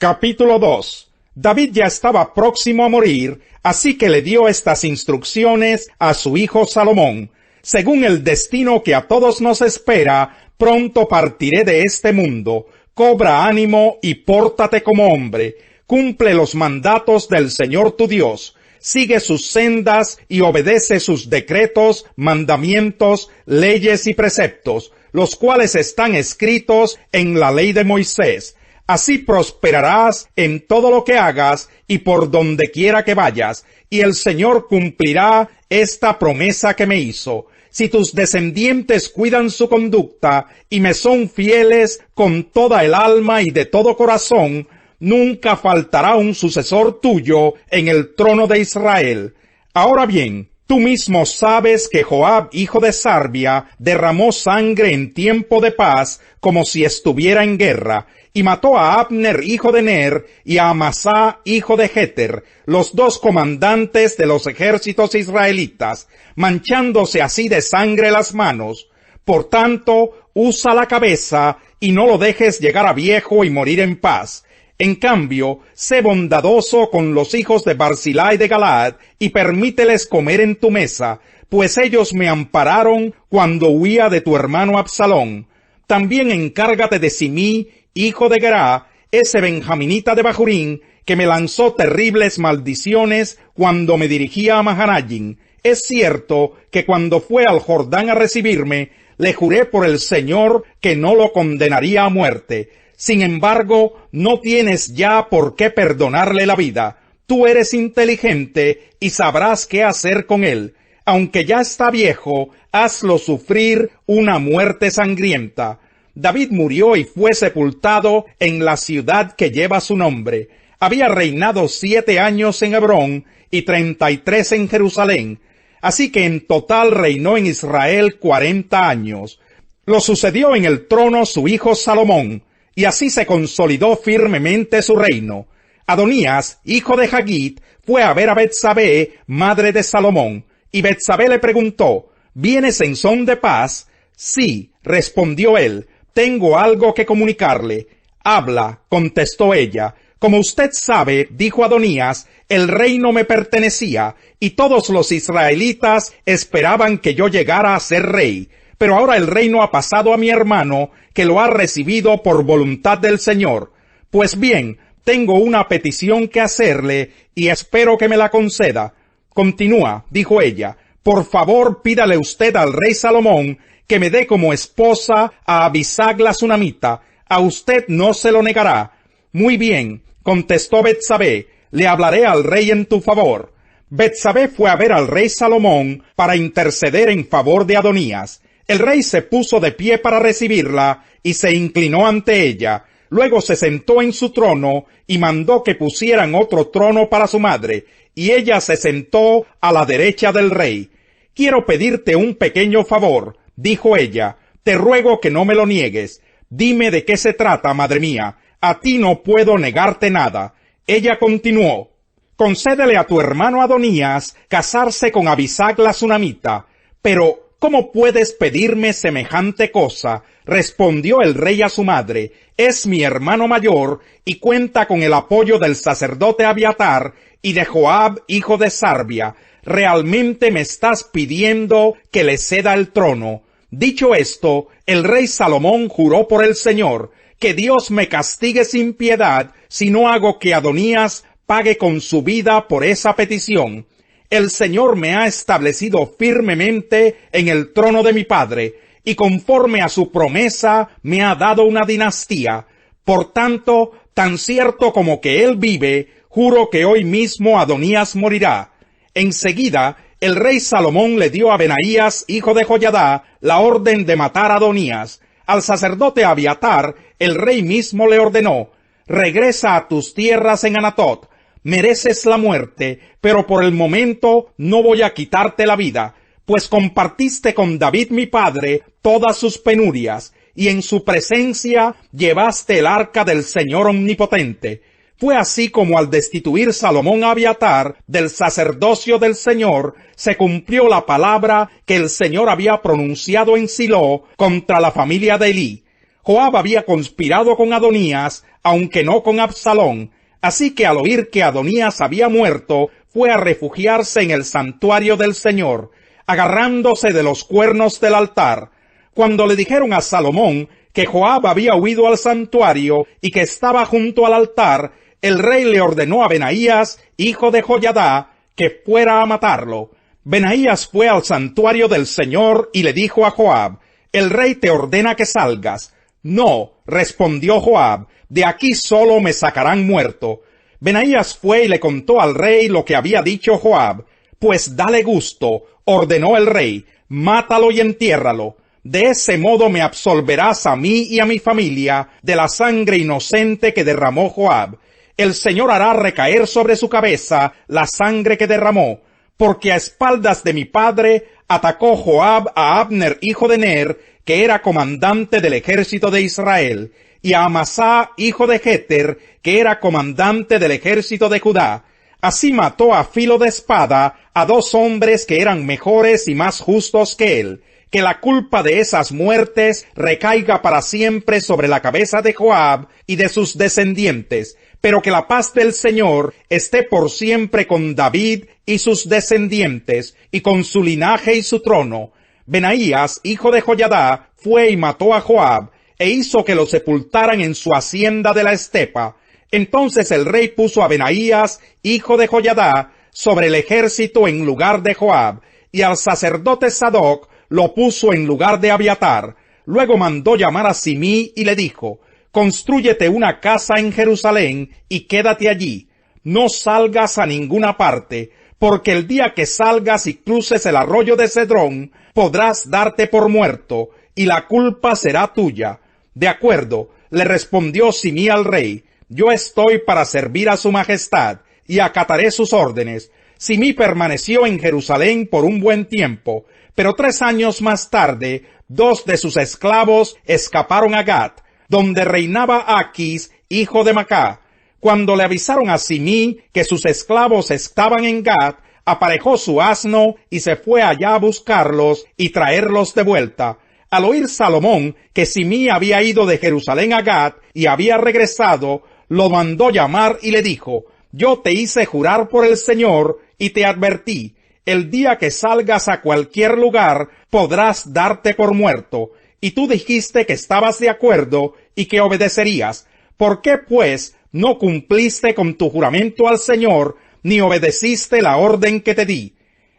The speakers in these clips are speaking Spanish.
Capítulo 2. David ya estaba próximo a morir, así que le dio estas instrucciones a su hijo Salomón. Según el destino que a todos nos espera, pronto partiré de este mundo. Cobra ánimo y pórtate como hombre. Cumple los mandatos del Señor tu Dios. Sigue sus sendas y obedece sus decretos, mandamientos, leyes y preceptos, los cuales están escritos en la ley de Moisés. Así prosperarás en todo lo que hagas y por donde quiera que vayas, y el Señor cumplirá esta promesa que me hizo. Si tus descendientes cuidan su conducta y me son fieles con toda el alma y de todo corazón, nunca faltará un sucesor tuyo en el trono de Israel. Ahora bien, tú mismo sabes que Joab, hijo de Sarvia, derramó sangre en tiempo de paz como si estuviera en guerra, y mató a Abner, hijo de Ner, y a Amasá, hijo de Jeter, los dos comandantes de los ejércitos israelitas, manchándose así de sangre las manos. Por tanto, usa la cabeza, y no lo dejes llegar a viejo y morir en paz. En cambio, sé bondadoso con los hijos de Barzillai de Galaad, y permíteles comer en tu mesa, pues ellos me ampararon cuando huía de tu hermano Absalón. También encárgate de Simí, hijo de Gerá, ese benjaminita de Bahurín, que me lanzó terribles maldiciones cuando me dirigía a Mahanaim. Es cierto que cuando fue al Jordán a recibirme, le juré por el Señor que no lo condenaría a muerte. Sin embargo, no tienes ya por qué perdonarle la vida. Tú eres inteligente y sabrás qué hacer con él. Aunque ya está viejo, hazlo sufrir una muerte sangrienta. David murió y fue sepultado en la ciudad que lleva su nombre. Había reinado 7 años en Hebrón y 33 en Jerusalén. Así que en total reinó en Israel 40 años. Lo sucedió en el trono su hijo Salomón, y así se consolidó firmemente su reino. Adonías, hijo de Hagit, fue a ver a Betsabé, madre de Salomón, y Betsabé le preguntó, ¿vienes en son de paz? Sí, respondió él, tengo algo que comunicarle. Habla, contestó ella. Como usted sabe, dijo Adonías, el reino me pertenecía, y todos los israelitas esperaban que yo llegara a ser rey. Pero ahora el reino ha pasado a mi hermano, que lo ha recibido por voluntad del Señor. Pues bien, tengo una petición que hacerle, y espero que me la conceda. Continúa, dijo ella, por favor pídale usted al rey Salomón, que me dé como esposa a Abisag la sunamita. A usted no se lo negará. Muy bien, contestó Betsabé, le hablaré al rey en tu favor. Betsabé fue a ver al rey Salomón para interceder en favor de Adonías. El rey se puso de pie para recibirla y se inclinó ante ella. Luego se sentó en su trono y mandó que pusieran otro trono para su madre, y ella se sentó a la derecha del rey. Quiero pedirte un pequeño favor, dijo ella. Te ruego que no me lo niegues. Dime de qué se trata, madre mía. A ti no puedo negarte nada. Ella continuó. Concédele a tu hermano Adonías casarse con Abisag la sunamita. Pero, ¿cómo puedes pedirme semejante cosa? Respondió el rey a su madre. Es mi hermano mayor y cuenta con el apoyo del sacerdote Abiatar y de Joab, hijo de Sarvia. Realmente me estás pidiendo que le ceda el trono. Dicho esto, el rey Salomón juró por el Señor, que Dios me castigue sin piedad si no hago que Adonías pague con su vida por esa petición. El Señor me ha establecido firmemente en el trono de mi padre, y conforme a su promesa me ha dado una dinastía. Por tanto, tan cierto como que él vive, juro que hoy mismo Adonías morirá. Enseguida, el rey Salomón le dio a Benaías, hijo de Joiadá, la orden de matar a Adonías. Al sacerdote Abiatar, el rey mismo le ordenó, regresa a tus tierras en Anatot. Mereces la muerte, pero por el momento no voy a quitarte la vida, pues compartiste con David mi padre todas sus penurias, y en su presencia llevaste el arca del Señor Omnipotente. Fue así como al destituir Salomón a Abiatar del sacerdocio del Señor, se cumplió la palabra que el Señor había pronunciado en Silo contra la familia de Elí. Joab había conspirado con Adonías, aunque no con Absalón, así que al oír que Adonías había muerto, fue a refugiarse en el santuario del Señor, agarrándose de los cuernos del altar. Cuando le dijeron a Salomón que Joab había huido al santuario y que estaba junto al altar, el rey le ordenó a Benaías, hijo de Joiadá, que fuera a matarlo. Benaías fue al santuario del Señor y le dijo a Joab: «El rey te ordena que salgas». «No», respondió Joab, «de aquí solo me sacarán muerto». Benaías fue y le contó al rey lo que había dicho Joab. «Pues dale gusto», ordenó el rey, «mátalo y entiérralo. De ese modo me absolverás a mí y a mi familia de la sangre inocente que derramó Joab. El Señor hará recaer sobre su cabeza la sangre que derramó, porque a espaldas de mi padre atacó Joab a Abner, hijo de Ner, que era comandante del ejército de Israel, y a Amasá, hijo de Jeter, que era comandante del ejército de Judá. Así mató a filo de espada a 2 hombres que eran mejores y más justos que él. Que la culpa de esas muertes recaiga para siempre sobre la cabeza de Joab y de sus descendientes, pero que la paz del Señor esté por siempre con David y sus descendientes, y con su linaje y su trono». Benaías, hijo de Joiadá, fue y mató a Joab, e hizo que lo sepultaran en su hacienda de la estepa. Entonces el rey puso a Benaías, hijo de Joiadá, sobre el ejército en lugar de Joab, y al sacerdote Sadoc lo puso en lugar de Abiatar. Luego mandó llamar a Simí y le dijo: «Constrúyete una casa en Jerusalén y quédate allí. No salgas a ninguna parte, porque el día que salgas y cruces el arroyo de Cedrón, podrás darte por muerto, y la culpa será tuya». «De acuerdo», le respondió Simí al rey, «yo estoy para servir a su majestad, y acataré sus órdenes». Simí permaneció en Jerusalén por un buen tiempo, pero 3 años más tarde, 2 de sus esclavos escaparon a Gat, donde reinaba Aquis, hijo de Macá. Cuando le avisaron a Simí que sus esclavos estaban en Gat, aparejó su asno y se fue allá a buscarlos y traerlos de vuelta. Al oír Salomón que Simí había ido de Jerusalén a Gat y había regresado, lo mandó llamar y le dijo: «Yo te hice jurar por el Señor y te advertí: el día que salgas a cualquier lugar podrás darte por muerto, y tú dijiste que estabas de acuerdo y que obedecerías. ¿Por qué, pues, no cumpliste con tu juramento al Señor, ni obedeciste la orden que te di?»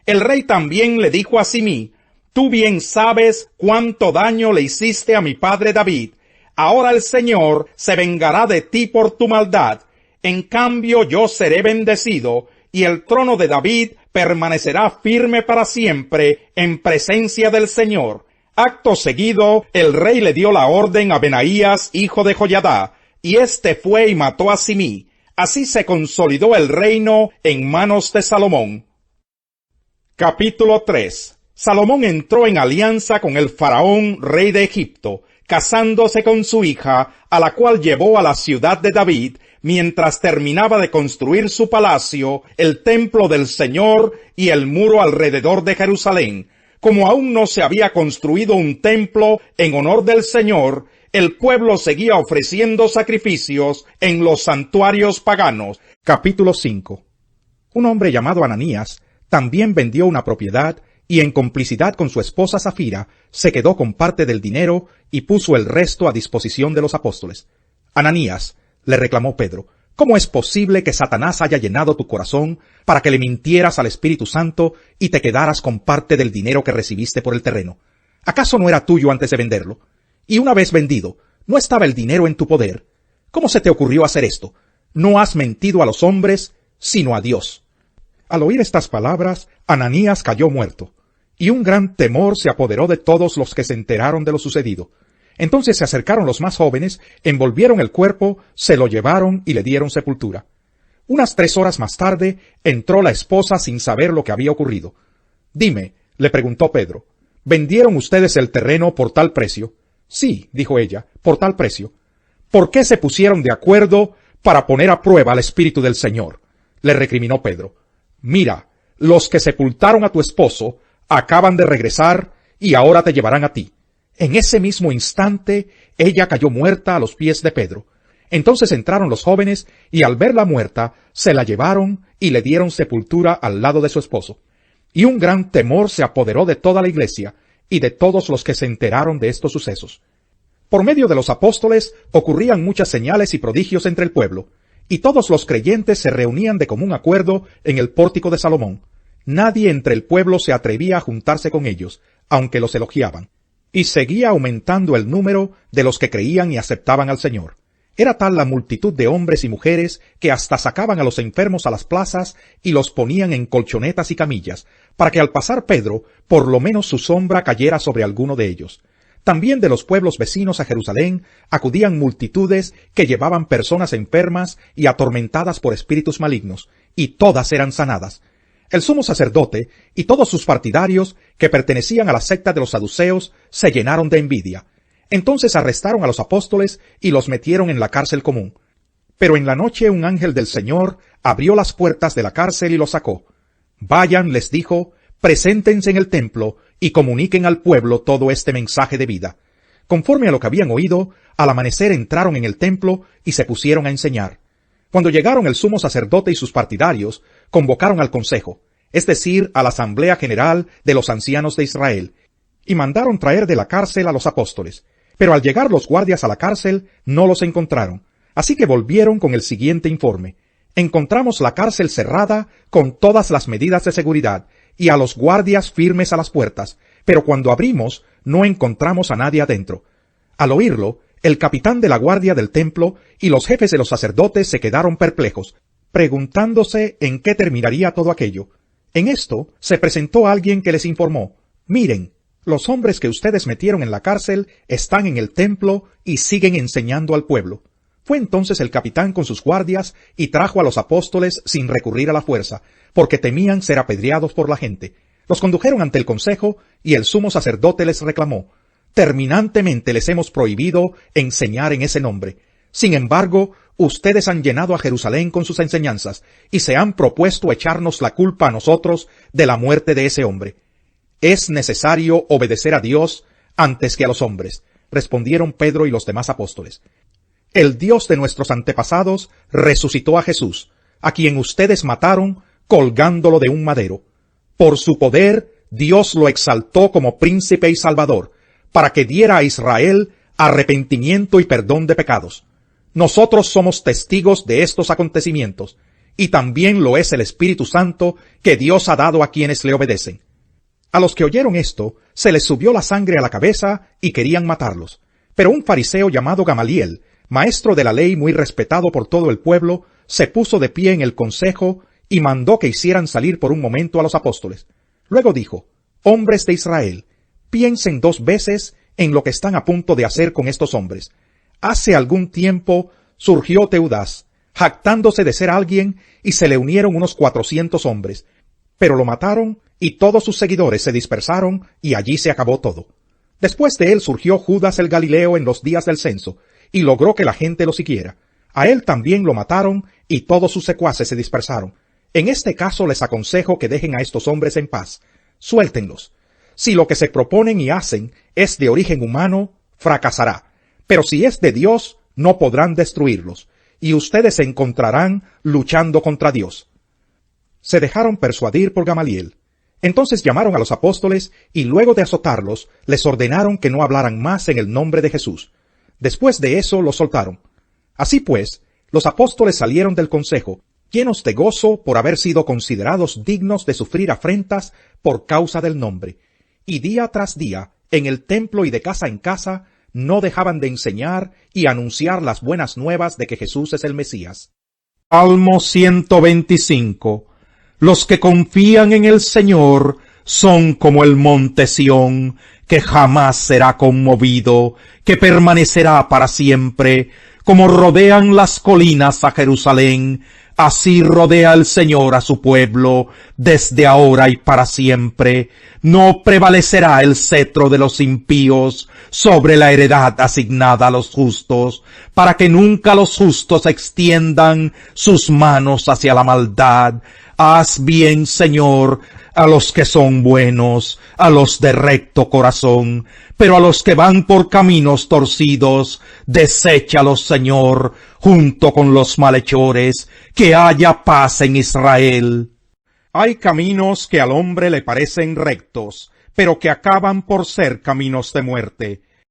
El rey también le dijo a Simí: «Tú bien sabes cuánto daño le hiciste a mi padre David. Ahora el Señor se vengará de ti por tu maldad. En cambio yo seré bendecido, y el trono de David permanecerá firme para siempre en presencia del Señor». Acto seguido, el rey le dio la orden a Benaías, hijo de Joiadá, y éste fue y mató a Simí. Así se consolidó el reino en manos de Salomón. Capítulo 3. Salomón entró en alianza con el faraón, rey de Egipto, casándose con su hija, a la cual llevó a la ciudad de David, mientras terminaba de construir su palacio, el templo del Señor y el muro alrededor de Jerusalén. Como aún no se había construido un templo en honor del Señor, el pueblo seguía ofreciendo sacrificios en los santuarios paganos. Capítulo 5. Un hombre llamado Ananías también vendió una propiedad y en complicidad con su esposa Safira se quedó con parte del dinero y puso el resto a disposición de los apóstoles. «Ananías», le reclamó Pedro, «¿cómo es posible que Satanás haya llenado tu corazón para que le mintieras al Espíritu Santo y te quedaras con parte del dinero que recibiste por el terreno? ¿Acaso no era tuyo antes de venderlo? Y una vez vendido, ¿no estaba el dinero en tu poder? ¿Cómo se te ocurrió hacer esto? No has mentido a los hombres, sino a Dios». Al oír estas palabras, Ananías cayó muerto, y un gran temor se apoderó de todos los que se enteraron de lo sucedido. Entonces se acercaron los más jóvenes, envolvieron el cuerpo, se lo llevaron y le dieron sepultura. Unas 3 horas más tarde, entró la esposa sin saber lo que había ocurrido. «Dime», le preguntó Pedro, «¿vendieron ustedes el terreno por tal precio?» «Sí», dijo ella, «por tal precio». «¿Por qué se pusieron de acuerdo para poner a prueba al Espíritu del Señor?», le recriminó Pedro. «Mira, los que sepultaron a tu esposo acaban de regresar y ahora te llevarán a ti. En ese mismo instante, ella cayó muerta a los pies de Pedro. Entonces entraron los jóvenes, y al verla muerta, se la llevaron y le dieron sepultura al lado de su esposo. Y un gran temor se apoderó de toda la iglesia, y de todos los que se enteraron de estos sucesos. Por medio de los apóstoles ocurrían muchas señales y prodigios entre el pueblo, y todos los creyentes se reunían de común acuerdo en el pórtico de Salomón. Nadie entre el pueblo se atrevía a juntarse con ellos, aunque los elogiaban. Y seguía aumentando el número de los que creían y aceptaban al Señor. Era tal la multitud de hombres y mujeres que hasta sacaban a los enfermos a las plazas y los ponían en colchonetas y camillas, para que al pasar Pedro, por lo menos su sombra cayera sobre alguno de ellos. También de los pueblos vecinos a Jerusalén acudían multitudes que llevaban personas enfermas y atormentadas por espíritus malignos, y todas eran sanadas. El sumo sacerdote y todos sus partidarios, que pertenecían a la secta de los saduceos, se llenaron de envidia. Entonces arrestaron a los apóstoles y los metieron en la cárcel común. Pero en la noche un ángel del Señor abrió las puertas de la cárcel y los sacó. Vayan, les dijo, preséntense en el templo y comuniquen al pueblo todo este mensaje de vida. Conforme a lo que habían oído, al amanecer entraron en el templo y se pusieron a enseñar. Cuando llegaron el sumo sacerdote y sus partidarios, convocaron al consejo, es decir, a la asamblea general de los ancianos de Israel, y mandaron traer de la cárcel a los apóstoles. Pero al llegar los guardias a la cárcel, no los encontraron. Así que volvieron con el siguiente informe. Encontramos la cárcel cerrada con todas las medidas de seguridad y a los guardias firmes a las puertas, pero cuando abrimos no encontramos a nadie adentro. Al oírlo, el capitán de la guardia del templo y los jefes de los sacerdotes se quedaron perplejos, preguntándose en qué terminaría todo aquello. En esto se presentó alguien que les informó: miren, los hombres que ustedes metieron en la cárcel están en el templo y siguen enseñando al pueblo. Fue entonces el capitán con sus guardias y trajo a los apóstoles sin recurrir a la fuerza, porque temían ser apedreados por la gente. Los condujeron ante el consejo y el sumo sacerdote les reclamó: terminantemente les hemos prohibido enseñar en ese nombre. Sin embargo, ustedes han llenado a Jerusalén con sus enseñanzas y se han propuesto echarnos la culpa a nosotros de la muerte de ese hombre. Es necesario obedecer a Dios antes que a los hombres, respondieron Pedro y los demás apóstoles. El Dios de nuestros antepasados resucitó a Jesús, a quien ustedes mataron colgándolo de un madero. Por su poder, Dios lo exaltó como príncipe y salvador, para que diera a Israel arrepentimiento y perdón de pecados. Nosotros somos testigos de estos acontecimientos, y también lo es el Espíritu Santo que Dios ha dado a quienes le obedecen. A los que oyeron esto, se les subió la sangre a la cabeza y querían matarlos. Pero un fariseo llamado Gamaliel, maestro de la ley muy respetado por todo el pueblo, se puso de pie en el consejo y mandó que hicieran salir por un momento a los apóstoles. Luego dijo: hombres de Israel, piensen 2 veces en lo que están a punto de hacer con estos hombres. Hace algún tiempo surgió Teudas, jactándose de ser alguien, y se le unieron unos 400 hombres, pero lo mataron y todos sus seguidores se dispersaron y allí se acabó todo. Después de él surgió Judas el Galileo en los días del censo, y logró que la gente lo siguiera. A él también lo mataron y todos sus secuaces se dispersaron. En este caso les aconsejo que dejen a estos hombres en paz. Suéltenlos. Si lo que se proponen y hacen es de origen humano, fracasará. Pero si es de Dios, no podrán destruirlos, y ustedes se encontrarán luchando contra Dios. Se dejaron persuadir por Gamaliel. Entonces llamaron a los apóstoles y luego de azotarlos, les ordenaron que no hablaran más en el nombre de Jesús. Después de eso los soltaron. Así pues, los apóstoles salieron del consejo, llenos de gozo por haber sido considerados dignos de sufrir afrentas por causa del nombre. Y día tras día, en el templo y de casa en casa, no dejaban de enseñar y anunciar las buenas nuevas de que Jesús es el Mesías. Salmo 125. Los que confían en el Señor son como el monte Sión, que jamás será conmovido, que permanecerá para siempre. Como rodean las colinas a Jerusalén, así rodea el Señor a su pueblo, desde ahora y para siempre. No prevalecerá el cetro de los impíos sobre la heredad asignada a los justos, para que nunca los justos extiendan sus manos hacia la maldad. Haz bien, Señor, a los que son buenos, a los de recto corazón, pero a los que van por caminos torcidos, deséchalos, Señor, junto con los malhechores, que haya paz en Israel. Hay caminos que al hombre le parecen rectos, pero que acaban por ser caminos de muerte,